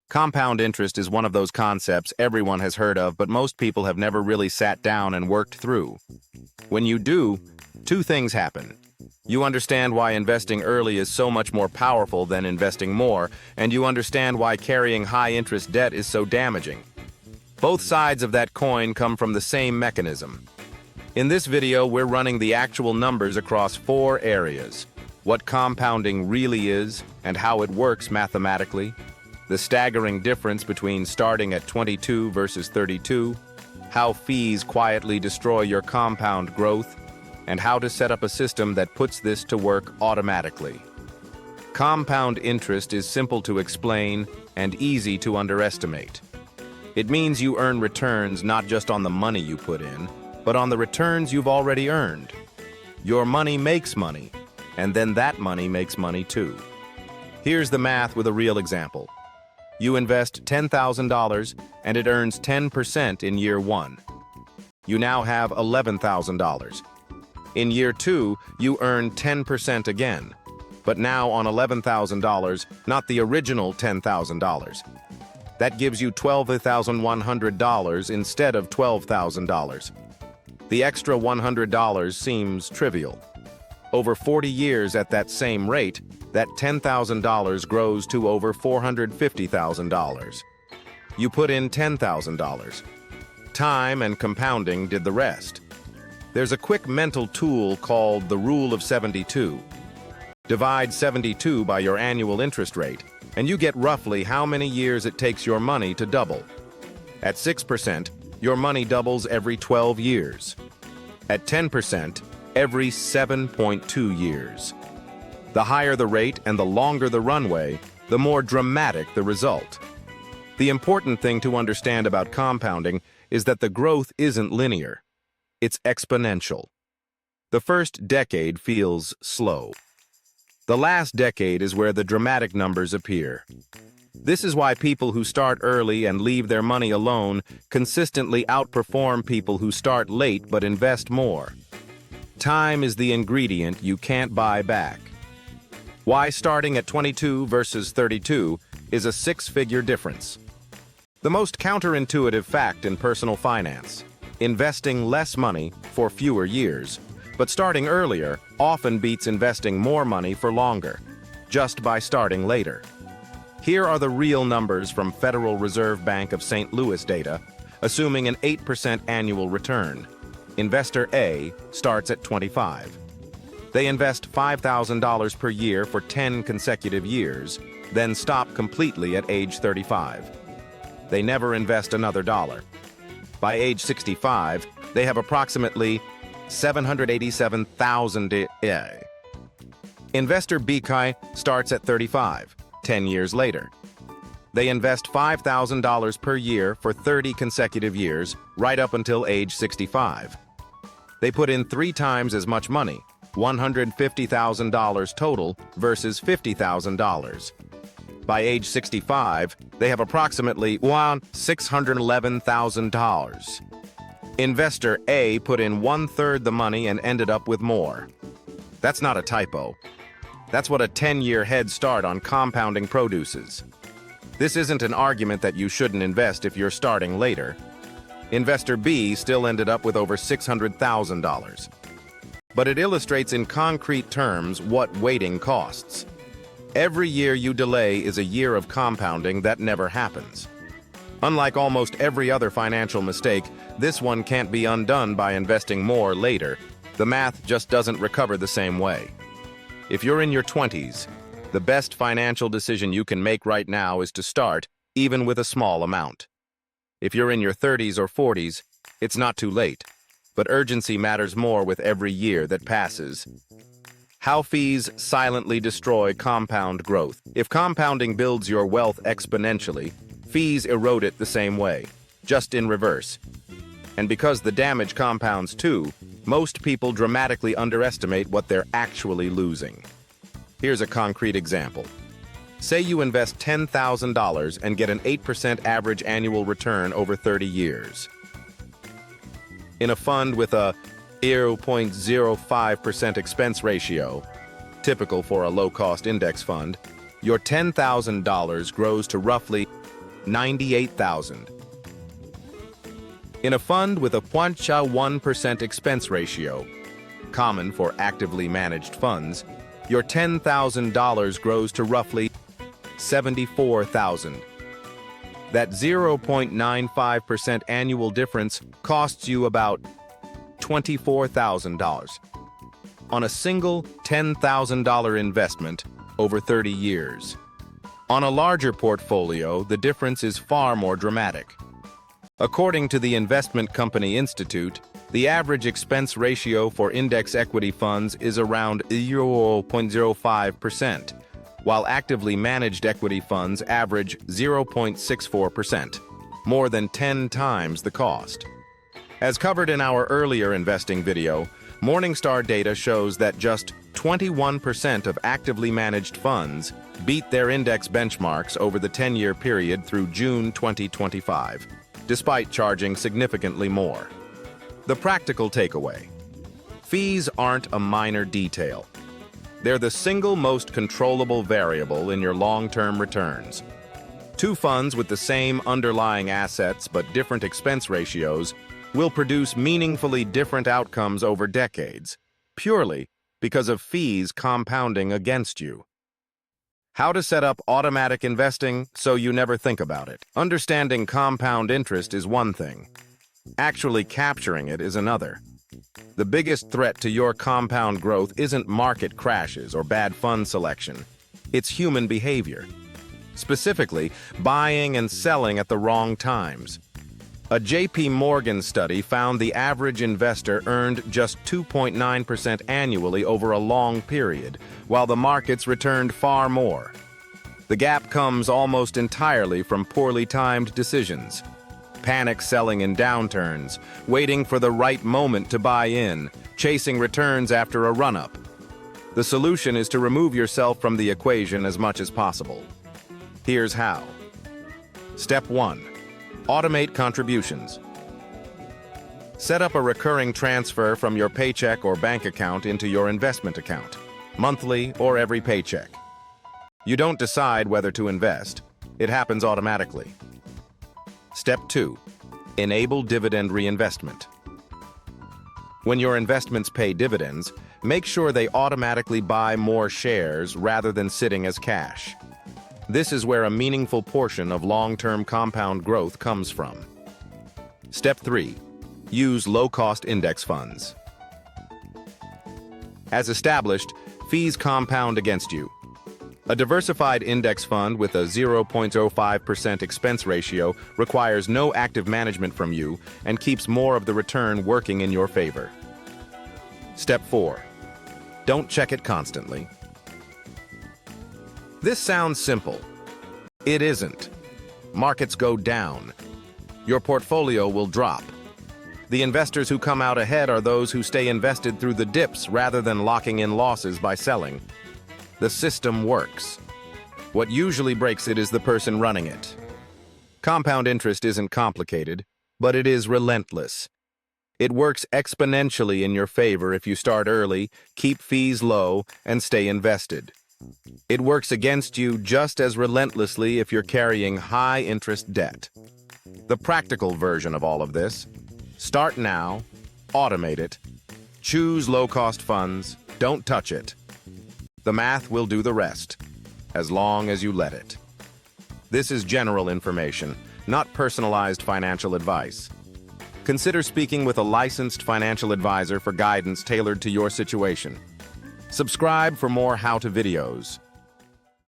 Compound interest is one of those concepts everyone has heard of, but most people have never really sat down and worked through. When you do, two things happen. You understand why investing early is so much more powerful than investing more, and you understand why carrying high-interest debt is so damaging. Both sides of that coin come from the same mechanism. In this video, we're running the actual numbers across 4 areas: what compounding really is and how it works mathematically, the staggering difference between starting at 22 versus 32, how fees quietly destroy your compound growth, and how to set up a system that puts this to work automatically. Compound interest is simple to explain and easy to underestimate. It means you earn returns not just on the money you put in, but on the returns you've already earned. Your money makes money, and then that money makes money too. Here's the math with a real example. You invest $10,000 and it earns 10% in year 1. You now have $11,000. In year 2, you earn 10% again, but now on $11,000, not the original $10,000. That gives you $12,100 instead of $12,000. The extra $100 seems trivial. Over 40 years at that same rate, that $10,000 grows to over $450,000. You put in $10,000. Time and compounding did the rest. There's a quick mental tool called the Rule of 72. Divide 72 by your annual interest rate, and you get roughly how many years it takes your money to double. At 6%, your money doubles every 12 years. At 10%, every 7.2 years. The higher the rate and the longer the runway, the more dramatic the result. The important thing to understand about compounding is that the growth isn't linear. It's exponential. The first decade feels slow. The last decade is where the dramatic numbers appear. This is why people who start early and leave their money alone consistently outperform people who start late but invest more. Time is the ingredient you can't buy back. Why starting at 22 versus 32 is a 6-figure difference. The most counterintuitive fact in personal finance: investing less money for fewer years, but starting earlier often beats investing more money for longer, just by starting later. Here are the real numbers from Federal Reserve Bank of St. Louis data, assuming an 8% annual return. Investor A starts at 25. They invest $5,000 per year for 10 consecutive years, then stop completely at age 35. They never invest another dollar. By age 65, they have approximately $787,000. Investor B starts at 35, 10 years later. They invest $5,000 per year for 30 consecutive years, right up until age 65. They put in 3 times as much money, $150,000 total versus $50,000. By age 65, they have approximately $611,000. Investor A put in 1/3 the money and ended up with more. That's not a typo. That's what a 10-year head start on compounding produces. This isn't an argument that you shouldn't invest if you're starting later. Investor B still ended up with over $600,000. But it illustrates in concrete terms what waiting costs. Every year you delay is a year of compounding that never happens. Unlike almost every other financial mistake, this one can't be undone by investing more later. The math just doesn't recover the same way. If you're in your 20s, the best financial decision you can make right now is to start, even with a small amount. If you're in your 30s or 40s, it's not too late. But urgency matters more with every year that passes. How fees silently destroy compound growth. If compounding builds your wealth exponentially, fees erode it the same way, just in reverse. And because the damage compounds too, most people dramatically underestimate what they're actually losing. Here's a concrete example. Say you invest $10,000 and get an 8% average annual return over 30 years. In a fund with a 0.05% expense ratio, typical for a low-cost index fund, your $10,000 grows to roughly $98,000. In a fund with a 0.1% expense ratio, common for actively managed funds, your $10,000 grows to roughly $74,000. That 0.95% annual difference costs you about $24,000 on a single $10,000 investment over 30 years. On a larger portfolio, the difference is far more dramatic. According to the Investment Company Institute, the average expense ratio for index equity funds is around 0.05%, while actively managed equity funds average 0.64%, more than 10 times the cost. As covered in our earlier investing video, Morningstar data shows that just 21% of actively managed funds beat their index benchmarks over the 10-year period through June 2025, despite charging significantly more. The practical takeaway: fees aren't a minor detail. They're the single most controllable variable in your long-term returns. Two funds with the same underlying assets but different expense ratios will produce meaningfully different outcomes over decades, purely because of fees compounding against you. How to set up automatic investing so you never think about it. Understanding compound interest is one thing. Actually capturing it is another. The biggest threat to your compound growth isn't market crashes or bad fund selection. It's human behavior. Specifically, buying and selling at the wrong times. A J.P. Morgan study found the average investor earned just 2.9% annually over a long period, while the markets returned far more. The gap comes almost entirely from poorly timed decisions. Panic selling in downturns, waiting for the right moment to buy in, chasing returns after a run-up. The solution is to remove yourself from the equation as much as possible. Here's how. Step 1. Automate contributions. Set up a recurring transfer from your paycheck or bank account into your investment account, monthly or every paycheck. You don't decide whether to invest. It happens automatically. Step 2. Enable dividend reinvestment. When your investments pay dividends, make sure they automatically buy more shares rather than sitting as cash. This is where a meaningful portion of long-term compound growth comes from. Step 3. Use low-cost index funds. As established, fees compound against you. A diversified index fund with a 0.05% expense ratio requires no active management from you and keeps more of the return working in your favor. Step 4. Don't check it constantly. This sounds simple. It isn't. Markets go down. Your portfolio will drop. The investors who come out ahead are those who stay invested through the dips rather than locking in losses by selling. The system works. What usually breaks it is the person running it. Compound interest isn't complicated, but it is relentless. It works exponentially in your favor if you start early, keep fees low, and stay invested. It works against you just as relentlessly if you're carrying high-interest debt. The practical version of all of this: start now, automate it, choose low-cost funds, don't touch it. The math will do the rest, as long as you let it. This is general information, not personalized financial advice. Consider speaking with a licensed financial advisor for guidance tailored to your situation. Subscribe for more how-to videos.